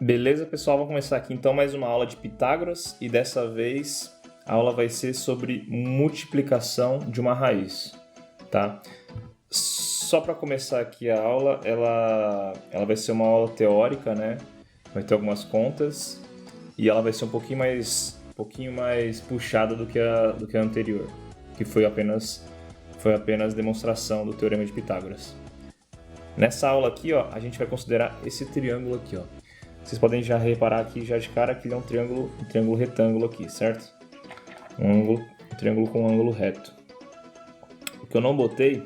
Beleza, pessoal? Vamos começar aqui então mais uma aula de Pitágoras e dessa vez a aula vai ser sobre multiplicação de uma raiz, tá? Só para começar aqui a aula, ela vai ser uma aula teórica, né? Vai ter algumas contas e ela vai ser um pouquinho mais puxada do que a anterior, que foi apenas demonstração do Teorema de Pitágoras. Nessa aula aqui, ó, a gente vai considerar esse triângulo aqui, ó. Vocês podem já reparar aqui já de cara que ele é um triângulo retângulo aqui, certo? Um triângulo com um ângulo reto. O que eu não botei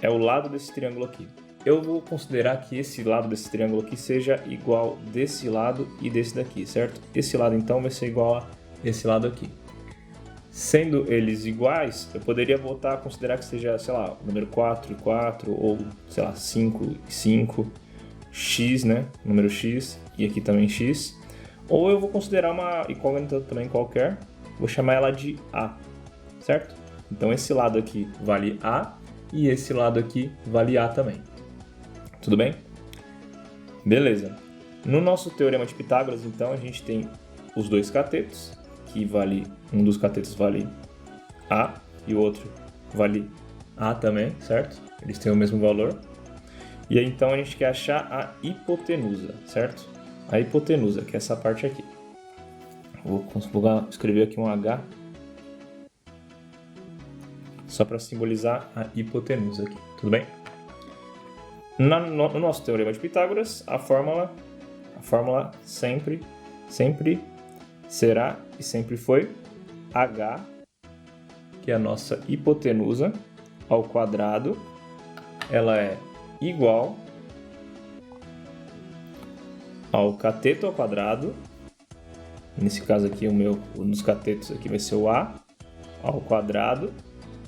é o lado desse triângulo aqui. Eu vou considerar que esse lado desse triângulo aqui seja igual desse lado e desse daqui, certo? Esse lado então vai ser igual a esse lado aqui. Sendo eles iguais, eu poderia voltar a considerar que seja, sei lá, o número 4 e 4, ou, sei lá, 5 e 5, x, né? Número x, e aqui também x. Ou eu vou considerar uma incógnita também qualquer, vou chamar ela de a, certo? Então esse lado aqui vale a, e esse lado aqui vale a também. Tudo bem? Beleza. No nosso Teorema de Pitágoras, então, a gente tem os dois catetos, que vale, um dos catetos vale a e o outro vale a também, certo? Eles têm o mesmo valor. E aí, então, a gente quer achar a hipotenusa, certo? A hipotenusa, que é essa parte aqui. Vou escrever aqui um H só para simbolizar a hipotenusa aqui, tudo bem? No nosso Teorema de Pitágoras, a fórmula sempre será e sempre foi H, que é a nossa hipotenusa, ao quadrado, ela é igual ao cateto ao quadrado, nesse caso aqui um dos catetos aqui vai ser o A ao quadrado,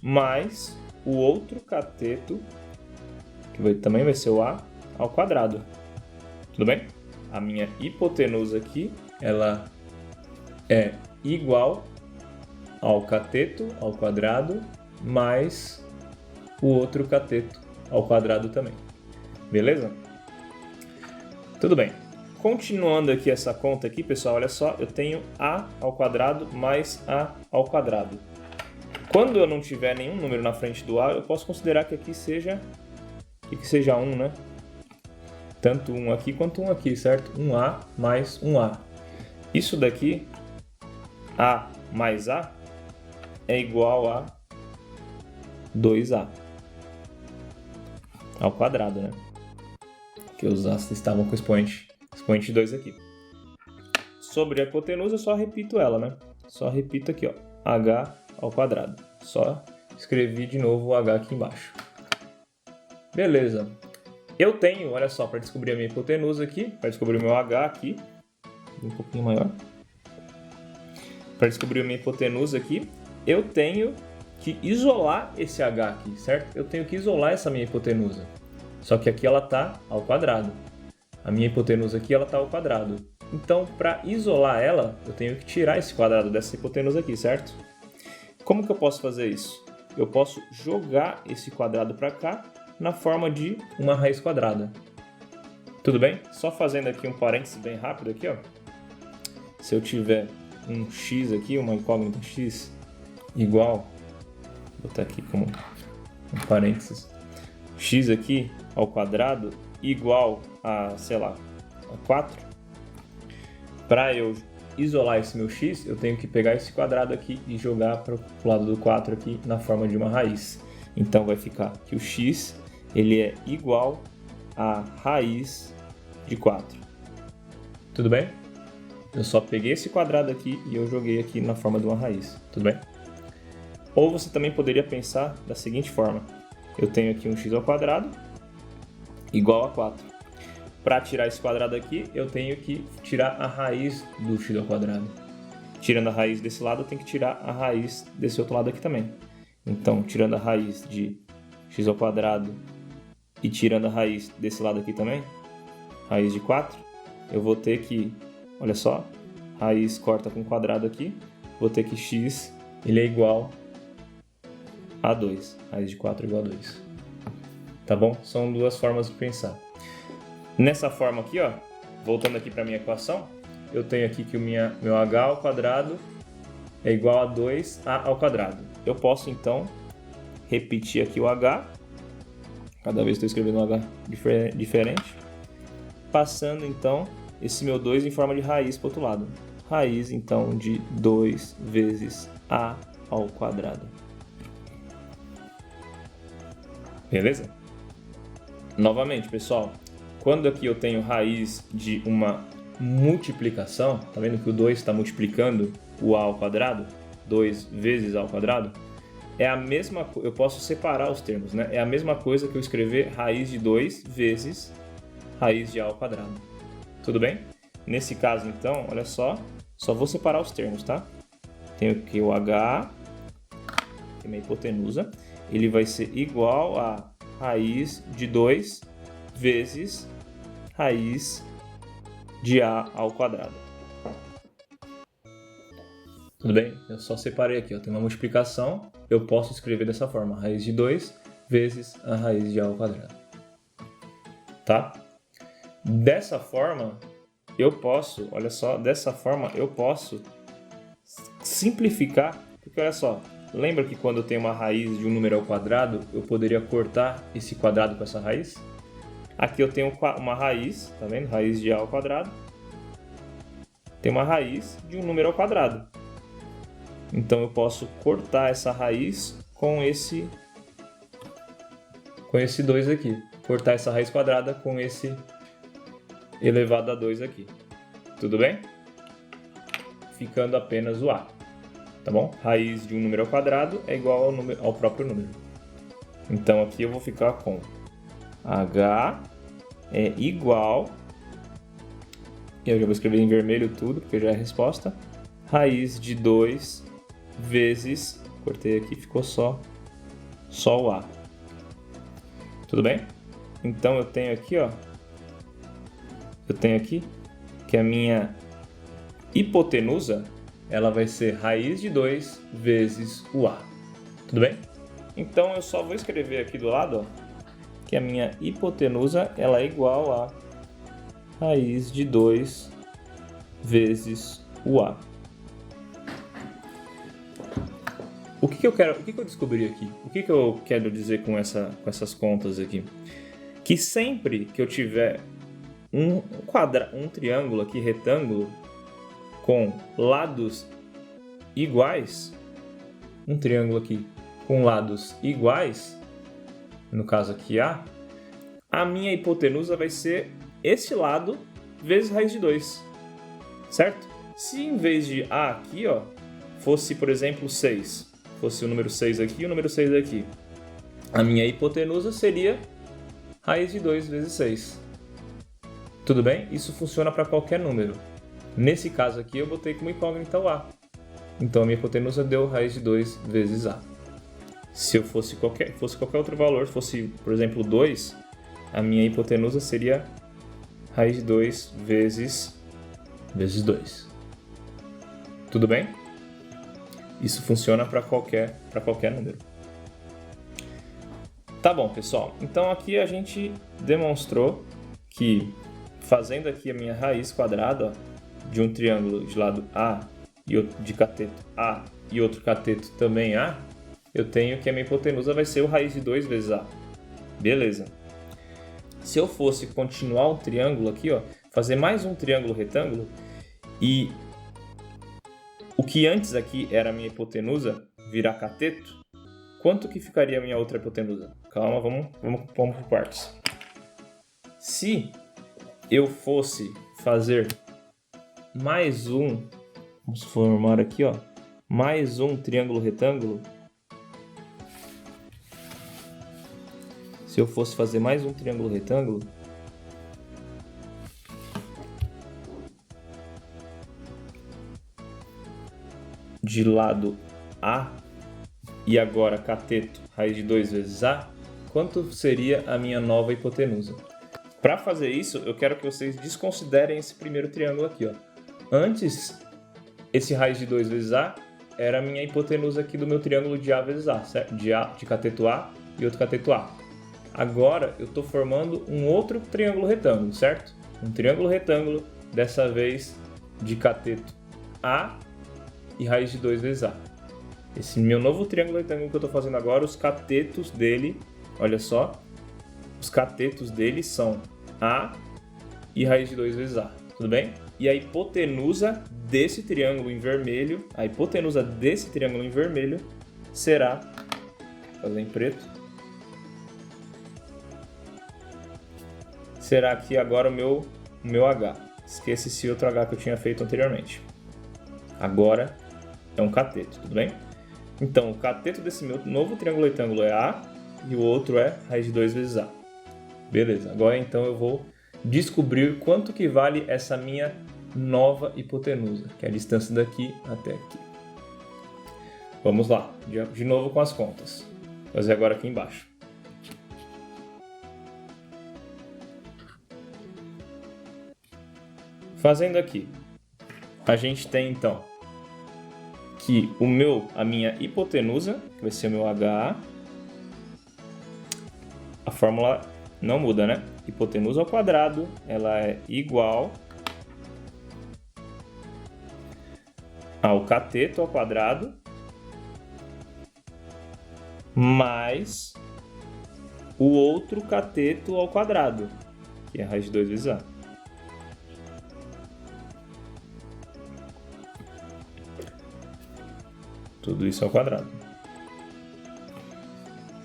mais o outro cateto, que também vai ser o A ao quadrado, tudo bem? A minha hipotenusa aqui, ela é igual ao cateto ao quadrado mais o outro cateto ao quadrado também. Beleza? Tudo bem. Continuando aqui essa conta aqui, pessoal, olha só, eu tenho a ao quadrado mais a ao quadrado. Quando eu não tiver nenhum número na frente do a, eu posso considerar que aqui seja 1, né? Tanto um aqui quanto um aqui, certo? 1a mais 1a. Isso daqui, a mais a, é igual a 2a ao quadrado, né? Porque os a's estavam com expoente 2 aqui. Sobre a hipotenusa, eu só repito ela, né? Só repito aqui, ó, h ao quadrado. Só escrevi de novo o h aqui embaixo. Beleza. Eu tenho, olha só, para descobrir a minha hipotenusa aqui, para descobrir o meu h aqui, um pouquinho maior. Para descobrir a minha hipotenusa aqui, eu tenho que isolar esse h aqui, certo? Eu tenho que isolar essa minha hipotenusa. Só que aqui ela está ao quadrado. A minha hipotenusa aqui ela está ao quadrado. Então, para isolar ela, eu tenho que tirar esse quadrado dessa hipotenusa aqui, certo? Como que eu posso fazer isso? Eu posso jogar esse quadrado para cá na forma de uma raiz quadrada. Tudo bem? Só fazendo aqui um parênteses bem rápido aqui, ó. Se eu tiver um x aqui, uma incógnita x igual, vou botar aqui como um parênteses, x aqui ao quadrado igual a, sei lá, a 4. Para eu isolar esse meu x, eu tenho que pegar esse quadrado aqui e jogar para o lado do 4 aqui na forma de uma raiz. Então vai ficar que o x ele é igual a raiz de 4. Tudo bem? Eu só peguei esse quadrado aqui e eu joguei aqui na forma de uma raiz. Tudo bem? Ou você também poderia pensar da seguinte forma. Eu tenho aqui um x ao quadrado igual a 4. Para tirar esse quadrado aqui, eu tenho que tirar a raiz do x ao quadrado. Tirando a raiz desse lado, eu tenho que tirar a raiz desse outro lado aqui também. Então, tirando a raiz de x ao quadrado e tirando a raiz desse lado aqui também, raiz de 4, eu vou ter que, olha só, raiz corta com quadrado aqui, vou ter que x ele é igual a 2. Raiz de 4 é igual a 2. Tá bom? São duas formas de pensar. Nessa forma aqui, ó, voltando aqui para minha equação, eu tenho aqui que o meu h ao quadrado é igual a 2a ao quadrado. Eu posso, então, repetir aqui o h, cada vez estou escrevendo um h diferente, passando, então, esse meu 2 em forma de raiz para o outro lado. Raiz, então, de 2 vezes a ao quadrado. Beleza? Novamente, pessoal, quando aqui eu tenho raiz de uma multiplicação, tá vendo que o 2 está multiplicando o a ao quadrado? 2 vezes a ao quadrado? É a mesma coisa, eu posso separar os termos, né? É a mesma coisa que eu escrever raiz de 2 vezes raiz de a ao quadrado. Tudo bem? Nesse caso, então, olha só vou separar os termos, tá? Tenho aqui o h, que é minha hipotenusa, ele vai ser igual a raiz de 2 vezes raiz de a ao quadrado. Tudo bem? Eu só separei aqui, ó, tem uma multiplicação, eu posso escrever dessa forma, raiz de 2 vezes a raiz de a ao quadrado. Tá? Dessa forma, eu posso, olha só, dessa forma eu posso simplificar, porque olha só, lembra que quando eu tenho uma raiz de um número ao quadrado, eu poderia cortar esse quadrado com essa raiz? Aqui eu tenho uma raiz, tá vendo? Raiz de a ao quadrado. Tem uma raiz de um número ao quadrado. Então eu posso cortar essa raiz com esse 2 aqui. Cortar essa raiz quadrada com esse elevado a 2 aqui. Tudo bem? Ficando apenas o a. Tá bom? Raiz de um número ao quadrado é igual ao próprio número. Então aqui eu vou ficar com h é igual, eu já vou escrever em vermelho tudo, porque já é a resposta, raiz de 2 vezes, cortei aqui, ficou só o a. Tudo bem? Então eu tenho aqui, ó, que a minha hipotenusa, ela vai ser raiz de 2 vezes o a. Tudo bem? Então eu só vou escrever aqui do lado, ó, que a minha hipotenusa ela é igual a raiz de 2 vezes o a. O que eu descobri aqui? O que eu quero dizer com essas contas aqui? Que sempre que eu tiver um triângulo aqui, retângulo, com lados iguais, um triângulo aqui com lados iguais, no caso aqui a minha hipotenusa vai ser esse lado vezes raiz de 2, certo? Se em vez de a aqui, ó, fosse, por exemplo, 6, fosse o número 6 aqui e o número 6 aqui, a minha hipotenusa seria raiz de 2 vezes 6. Tudo bem? Isso funciona para qualquer número. Nesse caso aqui, eu botei como incógnita o a. Então, a minha hipotenusa deu raiz de 2 vezes a. Se eu fosse qualquer outro valor, fosse, por exemplo, 2, a minha hipotenusa seria raiz de 2 vezes 2. Tudo bem? Isso funciona para qualquer número. Tá bom, pessoal. Então, aqui a gente demonstrou que, fazendo aqui a minha raiz quadrada, ó, de um triângulo de lado A e outro de cateto A e outro cateto também A, eu tenho que a minha hipotenusa vai ser o raiz de 2 vezes A. Beleza. Se eu fosse continuar um triângulo aqui, ó, fazer mais um triângulo retângulo, e o que antes aqui era a minha hipotenusa virar cateto, quanto que ficaria a minha outra hipotenusa? Calma, vamos por partes. Se eu fosse fazer mais um, vamos formar aqui, ó, mais um triângulo retângulo. Se eu fosse fazer mais um triângulo retângulo, de lado A e agora cateto raiz de 2 vezes A, quanto seria a minha nova hipotenusa? Para fazer isso, eu quero que vocês desconsiderem esse primeiro triângulo aqui, ó. Antes, esse raiz de 2 vezes A era a minha hipotenusa aqui do meu triângulo de A vezes A, certo? De cateto A e outro cateto A. Agora, eu estou formando um outro triângulo retângulo, certo? um triângulo retângulo, dessa vez de cateto A e raiz de 2 vezes A. Esse meu novo triângulo retângulo que eu estou fazendo agora, os catetos dele, olha só, os catetos dele são A e raiz de 2 vezes A, tudo bem? E a hipotenusa desse triângulo em vermelho, será, vou fazer em preto, será aqui agora o meu H. Esquece esse outro H que eu tinha feito anteriormente. Agora é um cateto, tudo bem? Então, o cateto desse meu novo triângulo retângulo é A e o outro é raiz de 2 vezes A. Beleza, agora então eu vou descobrir quanto que vale essa minha nova hipotenusa, que é a distância daqui até aqui. Vamos lá, de novo com as contas. Vou fazer agora aqui embaixo. Fazendo aqui, a gente tem então que a minha hipotenusa, que vai ser o meu HA, a fórmula não muda, né? Hipotenusa ao quadrado, ela é igual ao cateto ao quadrado mais o outro cateto ao quadrado, que é a raiz de 2 vezes A. Tudo isso ao quadrado.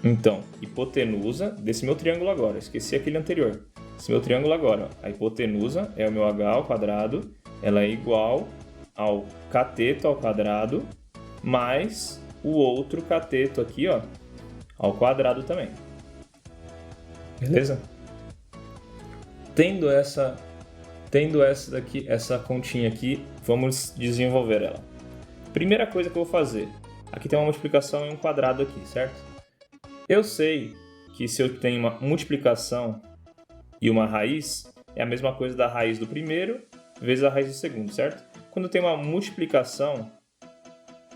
Então, hipotenusa desse meu triângulo agora. Esqueci aquele anterior. Esse meu triângulo agora. A hipotenusa é o meu H ao quadrado. Ela é igual ao cateto ao quadrado mais o outro cateto aqui, ó, ao quadrado também. Beleza? Tendo essa continha aqui, vamos desenvolver ela. Primeira coisa que eu vou fazer, aqui tem uma multiplicação em um quadrado aqui, certo? Eu sei que se eu tenho uma multiplicação e uma raiz, é a mesma coisa da raiz do primeiro vezes a raiz do segundo, certo? Quando eu tenho uma multiplicação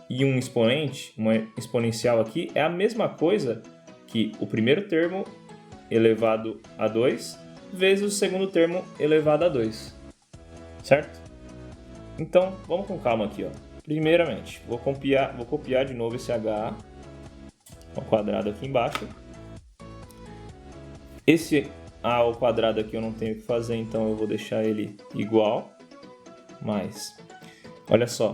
e um expoente, uma exponencial aqui, é a mesma coisa que o primeiro termo elevado a 2 vezes o segundo termo elevado a 2, certo? Então, vamos com calma aqui, ó. Primeiramente, vou copiar de novo esse H ao quadrado aqui embaixo. Esse A ao quadrado aqui eu não tenho o que fazer, então eu vou deixar ele igual. Mas, olha só,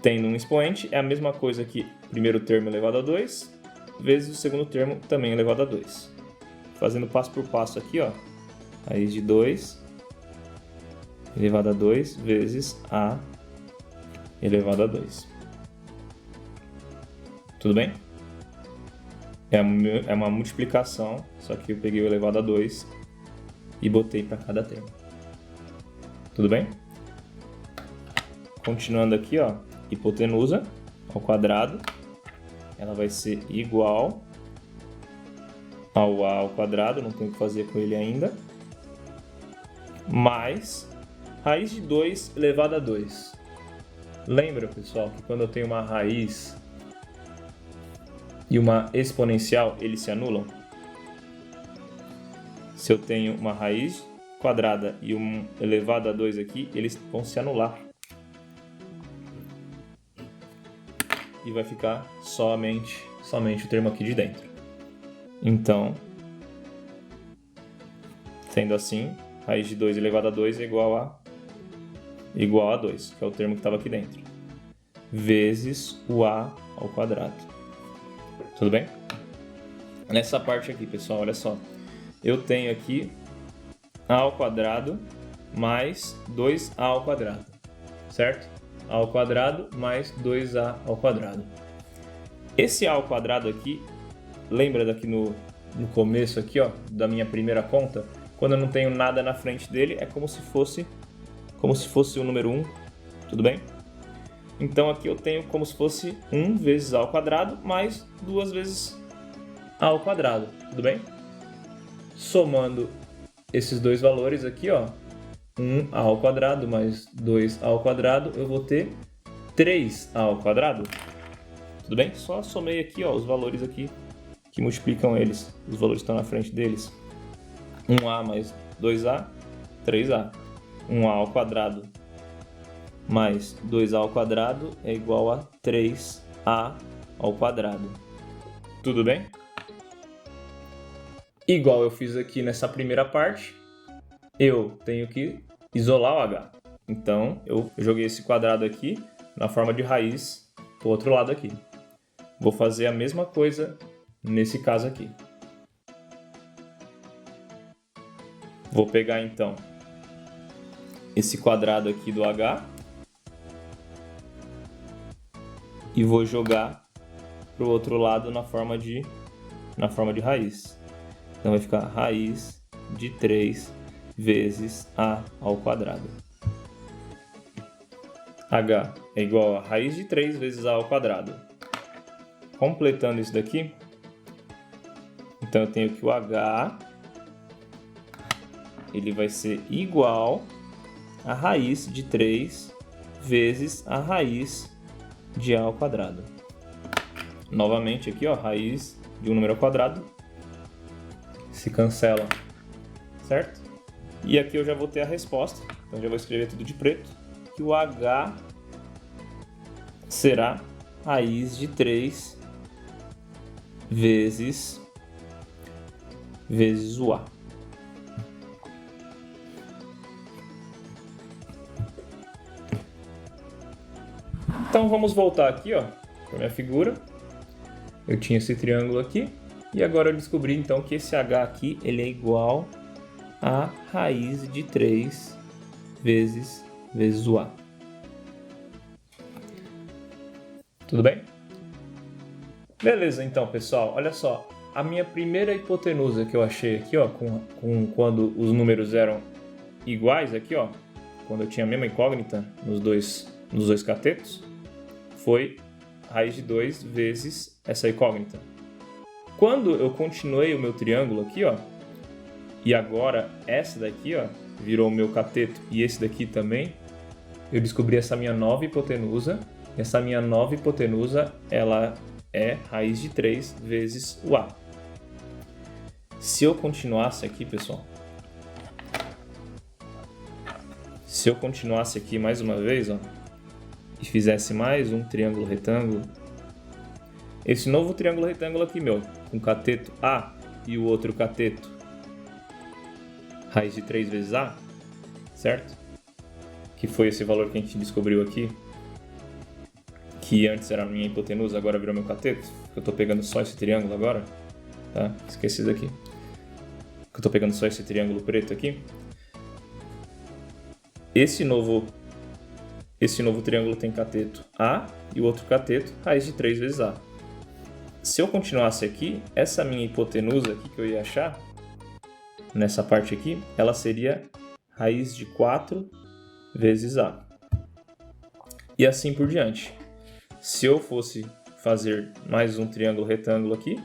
tendo um expoente, é a mesma coisa que o primeiro termo elevado a 2 vezes o segundo termo também elevado a 2. Fazendo passo por passo aqui, ó, raiz de 2 elevado a 2 vezes A elevado a 2. Tudo bem? É uma multiplicação, só que eu peguei o elevado a 2 e botei para cada termo. Tudo bem? Continuando aqui, ó, hipotenusa ao quadrado, ela vai ser igual ao A ao quadrado, não tenho o que fazer com ele ainda, mais raiz de 2 elevado a 2. Lembra, pessoal, que quando eu tenho uma raiz e uma exponencial, eles se anulam? Se eu tenho uma raiz quadrada e um elevado a 2 aqui, eles vão se anular. E vai ficar somente o termo aqui de dentro. Então, sendo assim, raiz de 2 elevado a 2 é igual a 2, que é o termo que estava aqui dentro, vezes o A ao quadrado. Tudo bem? Nessa parte aqui, pessoal, olha só. Eu tenho aqui A ao quadrado mais 2A ao quadrado, certo? A ao quadrado mais 2A ao quadrado. Esse A ao quadrado aqui, lembra daqui no começo aqui, ó, da minha primeira conta? Quando eu não tenho nada na frente dele, é como se fosse o número 1, tudo bem? Então aqui eu tenho como se fosse 1 vezes A ao quadrado mais 2 vezes A ao quadrado, tudo bem? Somando esses dois valores aqui, ó, 1A ao quadrado mais 2A ao quadrado, eu vou ter 3A ao quadrado, tudo bem? Só somei aqui, ó, os valores aqui que multiplicam eles, os valores que estão na frente deles. 1A mais 2A 3a. 1a ao quadrado mais 2a ao quadrado é igual a 3a ao quadrado. Tudo bem? Igual eu fiz aqui nessa primeira parte, eu tenho que isolar o h. Então, eu joguei esse quadrado aqui na forma de raiz do outro lado aqui. Vou fazer a mesma coisa nesse caso aqui. Vou pegar, então, esse quadrado aqui do h e vou jogar para o outro lado na forma de raiz. Então, vai ficar raiz de 3 vezes a ao quadrado. H é igual a raiz de 3 vezes a ao quadrado. Completando isso daqui, então eu tenho que o h ele vai ser igual a raiz de 3 vezes a raiz de a ao quadrado. Novamente aqui, ó, raiz de um número ao quadrado se cancela, certo? E aqui eu já vou ter a resposta, então já vou escrever tudo de preto, que o h será raiz de 3 vezes o a. Então vamos voltar aqui, ó, para minha figura. Eu tinha esse triângulo aqui e agora eu descobri então que esse h aqui ele é igual a raiz de 3 vezes o a. Tudo bem? Beleza, então, pessoal, olha só. A minha primeira hipotenusa que eu achei aqui, ó, quando os números eram iguais aqui, ó, quando eu tinha a mesma incógnita nos dois catetos, foi raiz de 2 vezes essa incógnita. Quando eu continuei o meu triângulo aqui, ó, e agora essa daqui, ó, virou o meu cateto e esse daqui também, eu descobri essa minha nova hipotenusa. Essa minha nova hipotenusa, ela é raiz de 3 vezes o a. Se eu continuasse aqui, pessoal, se eu continuasse aqui mais uma vez, ó, e fizesse mais um triângulo retângulo, esse novo triângulo retângulo aqui, meu, com cateto a e o outro cateto raiz de 3 vezes a, certo? Que foi esse valor que a gente descobriu aqui, que antes era a minha hipotenusa, agora virou meu cateto. Eu estou pegando só esse triângulo agora, tá? Esqueci isso daqui. Eu estou pegando só esse triângulo preto aqui. Esse novo triângulo tem cateto a e o outro cateto raiz de 3 vezes a. Se eu continuasse aqui, essa minha hipotenusa aqui que eu ia achar, nessa parte aqui, ela seria raiz de 4 vezes a. E assim por diante. Se eu fosse fazer mais um triângulo retângulo aqui,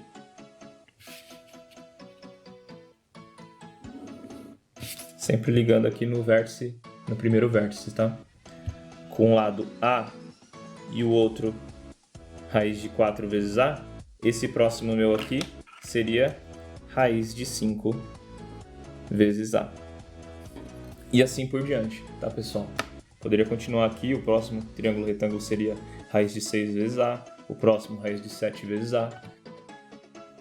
sempre ligando aqui no vértice, no primeiro vértice, tá? Com o lado a e o outro raiz de 4 vezes a, esse próximo meu aqui seria raiz de 5 vezes a. E assim por diante, tá, pessoal? Poderia continuar aqui, o próximo triângulo retângulo seria raiz de 6 vezes a, o próximo raiz de 7 vezes a.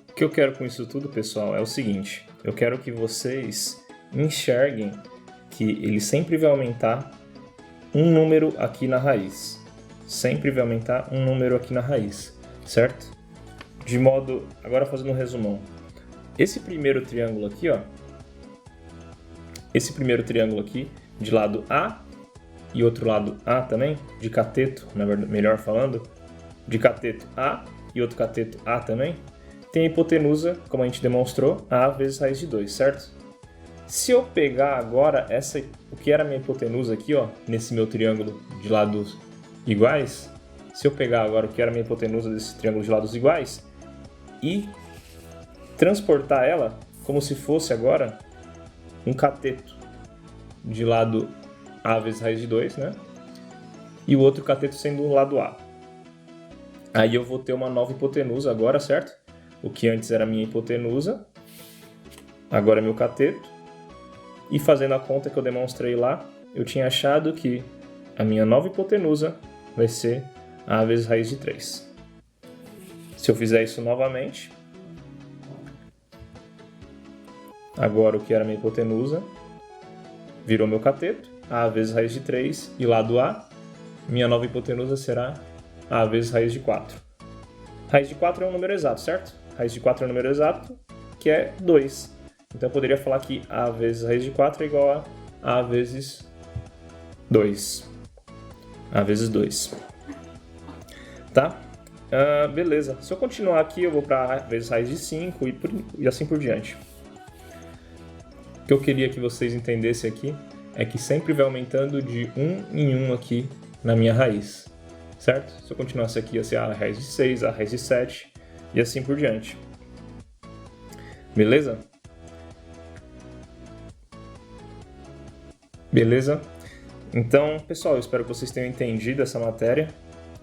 O que eu quero com isso tudo, pessoal, é o seguinte: eu quero que vocês enxerguem que ele sempre vai aumentar um número aqui na raiz. Sempre vai aumentar um número aqui na raiz, certo? De modo, agora fazendo um resumão. Esse primeiro triângulo aqui, ó, esse primeiro triângulo aqui, de lado A e outro lado A também, de cateto, na verdade, melhor falando, de cateto A e outro cateto A também, tem a hipotenusa, como a gente demonstrou, A vezes raiz de 2, certo? Se eu pegar agora o que era a minha hipotenusa aqui, ó, nesse meu triângulo de lados iguais, se eu pegar agora o que era a minha hipotenusa desse triângulo de lados iguais e transportar ela como se fosse agora um cateto de lado A vezes raiz de 2, né? E o outro cateto sendo o lado A. Aí eu vou ter uma nova hipotenusa agora, certo? O que antes era minha hipotenusa, agora é meu cateto. E fazendo a conta que eu demonstrei lá, eu tinha achado que a minha nova hipotenusa vai ser a vezes raiz de 3. Se eu fizer isso novamente, agora o que era minha hipotenusa virou meu cateto, a vezes raiz de 3, e lá do A, minha nova hipotenusa será a vezes raiz de 4. Raiz de 4 é um número exato, certo? Raiz de 4 é um número exato, que é 2. Então eu poderia falar que A vezes raiz de 4 é igual a vezes 2. A vezes 2. Tá? Beleza. Se eu continuar aqui, eu vou para A vezes raiz de 5 e assim por diante. O que eu queria que vocês entendessem aqui é que sempre vai aumentando de 1 em 1 aqui na minha raiz. Certo? Se eu continuasse aqui, ia ser a raiz de 6, a raiz de 7 e assim por diante. Beleza? Beleza? Então, pessoal, eu espero que vocês tenham entendido essa matéria.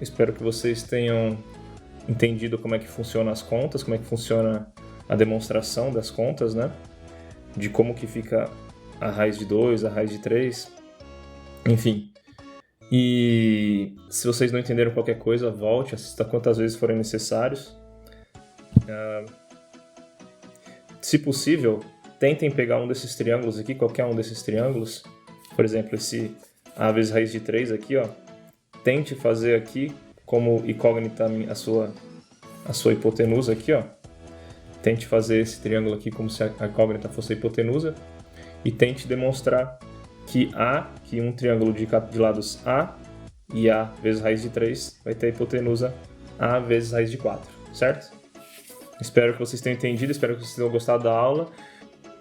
Espero que vocês tenham entendido como é que funcionam as contas, como é que funciona a demonstração das contas, né? De como que fica a raiz de 2, a raiz de 3, enfim. E se vocês não entenderam qualquer coisa, volte, assista quantas vezes forem necessários. Se possível, tentem pegar um desses triângulos aqui, qualquer um desses triângulos. Por exemplo, esse A vezes raiz de 3 aqui, ó. Tente fazer aqui como incógnita a sua hipotenusa aqui, ó. Tente fazer esse triângulo aqui como se a incógnita fosse a hipotenusa. E tente demonstrar que um triângulo de lados A e A vezes raiz de 3 vai ter a hipotenusa A vezes raiz de 4, certo? Espero que vocês tenham entendido, espero que vocês tenham gostado da aula.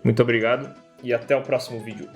Muito obrigado e até o próximo vídeo.